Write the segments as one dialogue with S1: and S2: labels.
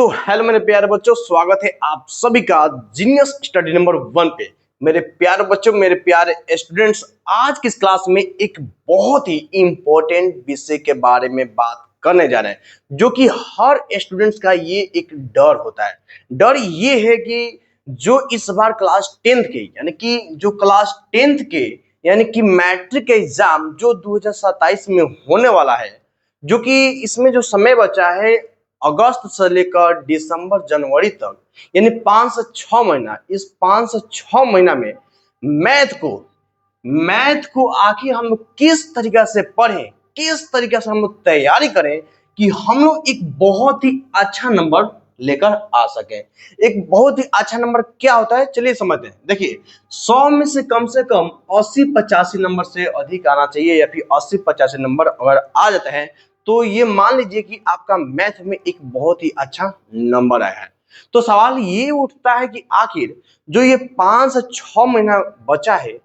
S1: तो हेलो मेरे प्यारे बच्चों, स्वागत है आप सभी का जीनियस स्टडी नंबर 1 पे। मेरे प्यारे बच्चों, मेरे प्यारे स्टूडेंट्स, आज की इस क्लास में एक बहुत ही इंपॉर्टेंट विषय के बारे में बात करने जा रहे हैं, जो कि हर स्टूडेंट्स का ये एक डर होता है। डर ये है कि जो इस बार क्लास 10th के यानी कि मैट्रिक एग्जाम जो 2027 में होने वाला है, जो कि इसमें जो समय बचा है अगस्त से लेकर दिसंबर जनवरी तक, यानी 5 से 6 महीना। इस 5 से 6 महीना में मैथ को आखिर हम लोग किस तरीके से पढ़ें, किस तरीके से हम लोग तैयारी करें कि हम लोग एक बहुत ही अच्छा नंबर लेकर आ सके। एक बहुत ही अच्छा नंबर क्या होता है, चलिए समझते हैं। देखिए, 100 में से कम 80-85 नंबर से अधिक आना चाहिए, या फिर 80-85 नंबर अगर आ जाते हैं तो ये मान लीजिए कि आपका मैथ में एक बहुत ही अच्छा नंबर आया है। तो सवाल ये उठता है कि आखिर जो ये 5 से 6 महीना बचा है,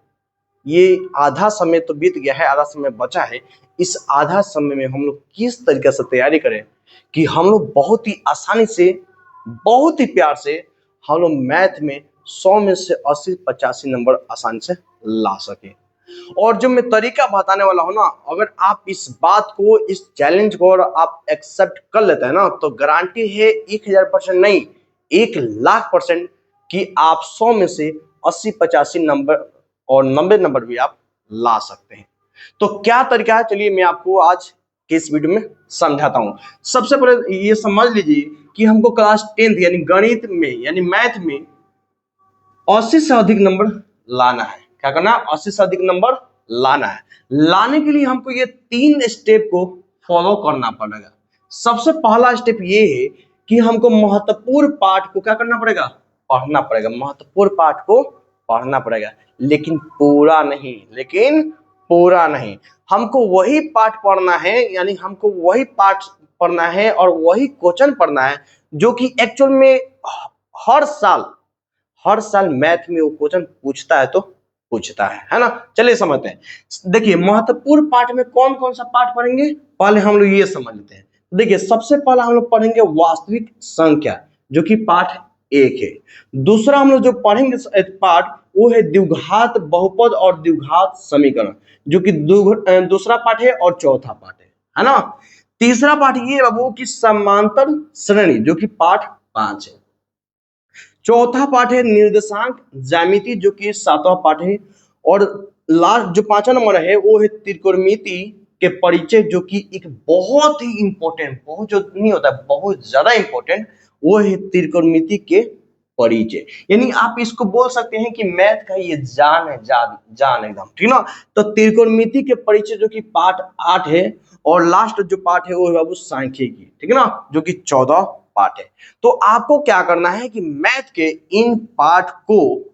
S1: ये आधा समय तो बीत गया है, आधा समय बचा है। इस आधा समय में हम लोग किस तरीके से तैयारी करें कि हम लोग बहुत ही आसानी से, बहुत ही प्यार से हम लोग मैथ में 100 में से 80-85 नंबर आसानी से ला सके। और जो मैं तरीका बताने वाला हूं ना, अगर आप इस बात को, इस चैलेंज को और आप एक्सेप्ट कर लेते हैं ना, तो गारंटी है 1000% नहीं, 1,00,000% कि आप 100 में से 80-85 नंबर और 90 नंबर भी आप ला सकते हैं। तो क्या तरीका है, चलिए मैं आपको आज के इस वीडियो में समझाता हूं। सबसे पहले ये समझ लीजिए कि हमको क्लास 10th यानी गणित में, यानी मैथ में 80 से अधिक नंबर लाना है। क्या करना है? 80 से अधिक नंबर लाना है। लाने के लिए हमको ये 3 स्टेप को फॉलो करना पड़ेगा। सबसे पहला स्टेप ये है कि हमको महत्वपूर्ण पाठ को क्या करना पड़ेगा? पढ़ना पड़ेगा। महत्वपूर्ण पाठ को पढ़ना पड़ेगा, लेकिन पूरा नहीं। हमको वही पाठ पढ़ना है, यानी हमको वही पाठ पढ़ना है और वही क्वेश्चन पढ़ना है जो कि एक्चुअल में हर साल मैथ में वो क्वेश्चन पूछता है ना। चलिए समझते हैं। देखिए, महत्वपूर्ण पाठ में कौन कौन सा पाठ पढ़ेंगे, पहले हम लोग ये समझ लेते हैं। देखिए, सबसे पहला हम लोग पढ़ेंगे वास्तविक संख्या, जो कि पाठ 1 है। दूसरा हम लोग जो पढ़ेंगे पाठ, वो है द्विघात बहुपद और द्विघात समीकरण, जो कि दूसरा पाठ है और चौथा पाठ है ना। तीसरा पाठ ये बाबू की समांतर श्रेणी, जो कि पाठ 5 है। चौथा पाठ है निर्देशांक ज्यामिति, जो कि 7वां पाठ है। और लास्ट जो 5वां नंबर है वो है त्रिकोणमिति के परिचय, जो कि एक बहुत ही इंपॉर्टेंट, बहुत जो नहीं होता है, बहुत ज्यादा इंपॉर्टेंट, वो है त्रिकोणमिति के परिचय। यानी आप इसको बोल सकते हैं कि मैथ का ये जान है, जान एकदम, ठीक ना। तो त्रिकोणमिति के परिचय जो कि पाठ 8 है, और लास्ट जो पाठ है वो है बाबू सांख्यिकी, ठीक है ना, जो कि 14 पाठ है। तो आपको क्या करना है कि मैथ के इन पाठ को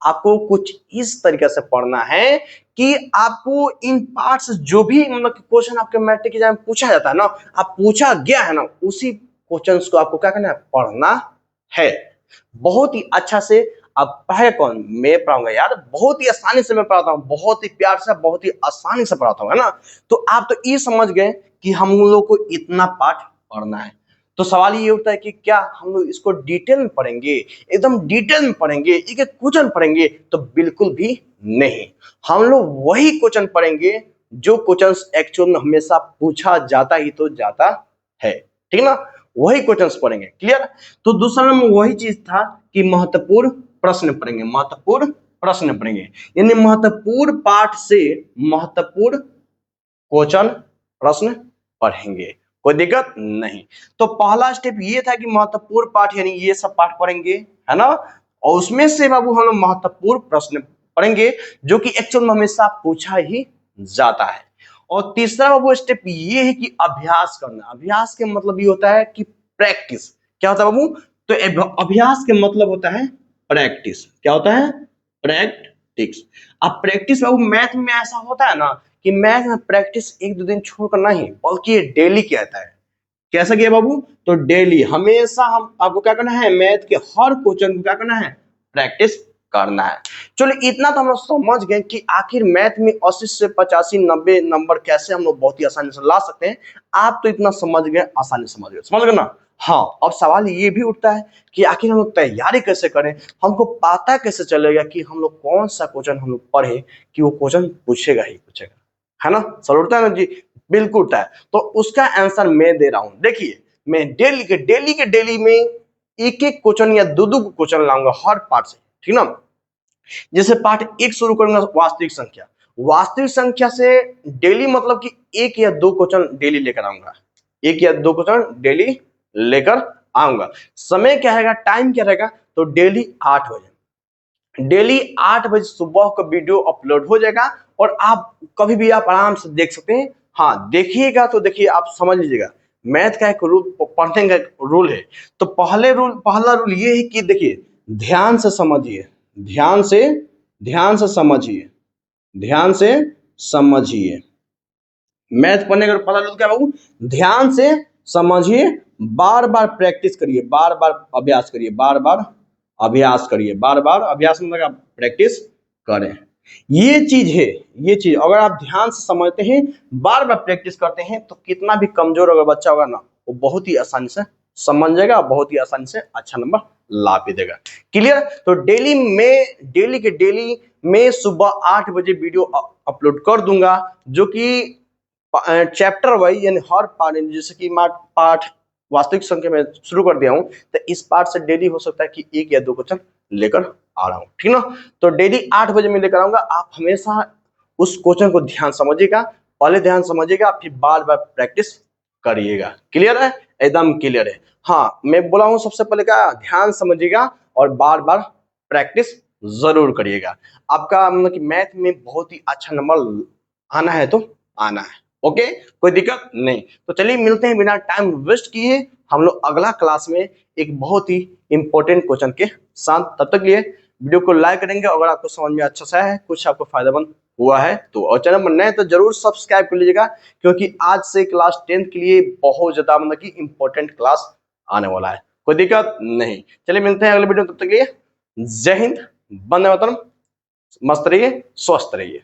S1: आपको कुछ इस तरीके से पढ़ना है कि आपको इन पार्ट से जो भी मतलब क्वेश्चन आपके मैट्रिक एग्जाम में पूछा जाता है ना, आप पूछा गया है ना, उसी क्वेश्चंस को आपको क्या करना है? पढ़ना है। बहुत ही अच्छा से आप पढ़े। कौन? मैं पढ़ाऊंगा यार, बहुत ही आसानी से मैं पढ़ाता हूँ, बहुत ही प्यार से, बहुत ही आसानी से पढ़ाता हूँ, है ना। तो आप तो ये समझ गए कि हम लोग को इतना पाठ पढ़ना है। तो सवाल ये उठता है कि क्या हम लोग इसको डिटेल में पढ़ेंगे, एकदम डिटेल में पढ़ेंगे, एक एक क्वेश्चन पढ़ेंगे? तो बिल्कुल भी नहीं। हम लोग वही क्वेश्चन पढ़ेंगे जो क्वेश्चन एक्चुअल में हमेशा पूछा जाता ही तो जाता है, ठीक ना। वही क्वेश्चन पढ़ेंगे। क्लियर? तो दूसरा नंबर वही चीज था कि महत्वपूर्ण प्रश्न पढ़ेंगे, यानी महत्वपूर्ण पाठ से महत्वपूर्ण क्वेश्चन प्रश्न पढ़ेंगे, कोई दिक्कत नहीं। तो पहला स्टेप ये था कि महत्वपूर्ण पाठ, यानी ये सब पाठ पढ़ेंगे, है ना। और उसमें से बाबू हम लोग महत्वपूर्ण प्रश्न पढ़ेंगे जो कि एक्चुअल में हमेशा पूछा ही जाता है। और तीसरा बाबू स्टेप ये है कि अभ्यास करना। अभ्यास के मतलब ये होता है कि प्रैक्टिस। क्या होता है बाबू? तो अभ्यास के मतलब होता है प्रैक्टिस। क्या होता है? प्रैक्टिस। अब प्रैक्टिस बाबू मैथ में ऐसा होता है ना कि मैथ में प्रैक्टिस 1-2 दिन छोड़कर नहीं, बल्कि ये डेली कहता है। कैसा किया बाबू? तो डेली, हमेशा हम आपको क्या करना है? मैथ के हर क्वेश्चन को क्या करना है? प्रैक्टिस करना है। चलो, इतना तो हम लोग समझ गए कि आखिर मैथ में 80 से 85 90 नंबर कैसे हम लोग बहुत ही आसानी से ला सकते हैं। आप तो इतना समझ गए, आसानी समझ गए, समझ गए ना। हाँ, अब सवाल ये भी उठता है कि आखिर हम लोग तैयारी कैसे करें, हमको पता कैसे चलेगा कि हम लोग कौन सा क्वेश्चन हम लोग पढ़े कि वो क्वेश्चन पूछेगा ही पूछेगा, है ना। सर उठता है ना जी, बिल्कुल उठता है। तो उसका आंसर मैं दे रहा हूं। देखिए, मैं डेली में एक एक क्वेश्चन या दो दो क्वेश्चन लाऊंगा हर पार्ट से, ठीक ना। जैसे पार्ट एक शुरू करूंगा वास्तविक संख्या, वास्तविक संख्या से डेली मतलब कि एक या दो क्वेश्चन डेली लेकर आऊंगा, एक या दो क्वेश्चन डेली लेकर आऊंगा। समय क्या रहेगा, टाइम क्या रहेगा, तो डेली 8 बजे, डेली 8 बजे सुबह का वीडियो अपलोड हो जाएगा और आप कभी भी आप आराम से देख सकते हैं। हाँ, देखिएगा तो देखिए, आप समझ लीजिएगा, मैथ का एक रूल, पढ़ने का एक रूल है। तो पहला रूल ये है कि देखिए, ध्यान से समझिए, ध्यान से ध्यान से समझिए, ध्यान से समझिए। मैथ पढ़ने का पहला रूल क्या बाबू, ध्यान से समझिए, बार बार प्रैक्टिस करिए, बार बार अभ्यास करिए, बार बार अभ्यास करिए, बार बार अभ्यास मतलब आप प्रैक्टिस करें। ये चीज है, ये चीज अगर आप ध्यान से समझते हैं, बार बार प्रैक्टिस करते हैं, तो कितना भी कमजोर अगर बच्चा होगा ना, वो बहुत ही आसानी से समझ जाएगा, बहुत ही आसानी से अच्छा नंबर ला भी देगा। क्लियर। तो डेली में सुबह 8 बजे वीडियो अपलोड कर दूंगा, जो कि चैप्टर वाइज यानी हर पार्ट, जैसे कि मैं पार्ट वास्तविक संख्या में शुरू कर दिया हूं, तो इस पार्ट से डेली हो सकता है कि एक या दो क्वेश्चन लेकर आ रहा हूं, ठीक ना। तो डेली 8 बजे मैं लेकर आऊंगा। आप हमेशा उस क्वेश्चन को ध्यान समझिएगा, पहले ध्यान समझिएगा, फिर बार बार प्रैक्टिस करिएगा। क्लियर है, एकदम क्लियर है। हाँ, मैं बोला हूं सबसे पहले क्या, ध्यान समझिएगा और बार बार प्रैक्टिस जरूर करिएगा। आपका मतलब कि मैथ में बहुत ही अच्छा नंबर आना है तो आना है। ओके, कोई दिक्कत नहीं। तो चलिए मिलते हैं बिना टाइम वेस्ट किए हम लोग अगला क्लास में एक बहुत ही इंपॉर्टेंट क्वेश्चन के साथ। तब तक लिए वीडियो को लाइक करेंगे, अगर आपको समझ में अच्छा सा है, कुछ आपको फायदेमंद हुआ है तो, और चैनल पर नए तो जरूर सब्सक्राइब कर लीजिएगा, क्योंकि आज से क्लास 10th के लिए बहुत ज्यादा मतलब कि इंपॉर्टेंट क्लास आने वाला है। कोई दिक्कत नहीं। चलिए मिलते हैं अगले वीडियो, तब तक के लिए जय हिंद, वंदे मातरम, मस्त रहिए, स्वस्थ रहिए।